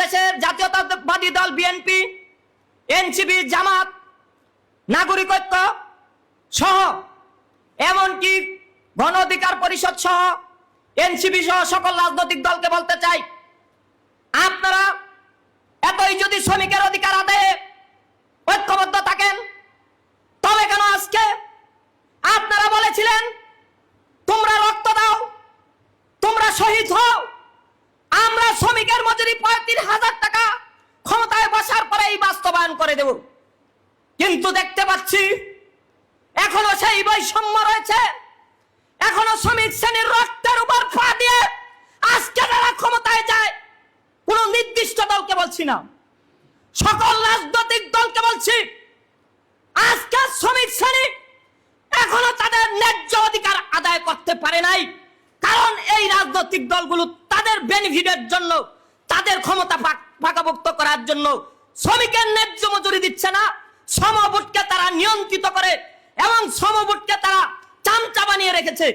বাংলাদেশের জাতীয়তাবাদী দল বিএনপি, এনসিপি, জামাত, নাগরিক ঐক্য সহ এমনকি গণ অধিকার পরিষদ সহ এনসিপি সহ সকল রাজনৈতিক দলকে বলতে চাই, আপনারা এতই যদি শ্রমিকের অধিকার আদায়ে ঐক্যবদ্ধ থাকেন, তবে কেন আজকে আপনারা বলেছিলেন তোমরা রক্ত দাও, তোমরা শহীদ হও, আমরা শ্রমিকের মজুরি ৩৫,০০০ টাকা ক্ষমতায় বসার পরে এই বাস্তবায়ন করে দেব। কিন্তু দেখতে পাচ্ছি এখনো সেই বৈষম্য রয়েছে, এখনো শ্রমিক শ্রেণীর রক্তের উপর পা দিয়ে আজকে যারা ক্ষমতায় যায়, কোন নির্দিষ্ট দলকে বলছি না, সকল রাজনৈতিক দলকে বলছি, আজকে শ্রমিক শ্রেণী এখনো তাদের ন্যায্য অধিকার আদায় করতে পারে নাই। কারণ এই রাজনৈতিক দলগুলো তাদের বেনিফিটের জন্য, তাদের ক্ষমতা পাকাপোক্ত করার জন্য শ্রমিকের ন্যায্য মজুরি দিচ্ছে না, শ্রম বোর্ডকে তারা নিয়ন্ত্রিত করে এবং শ্রম বোর্ডকে তারা চামচা বানিয়ে রেখেছে।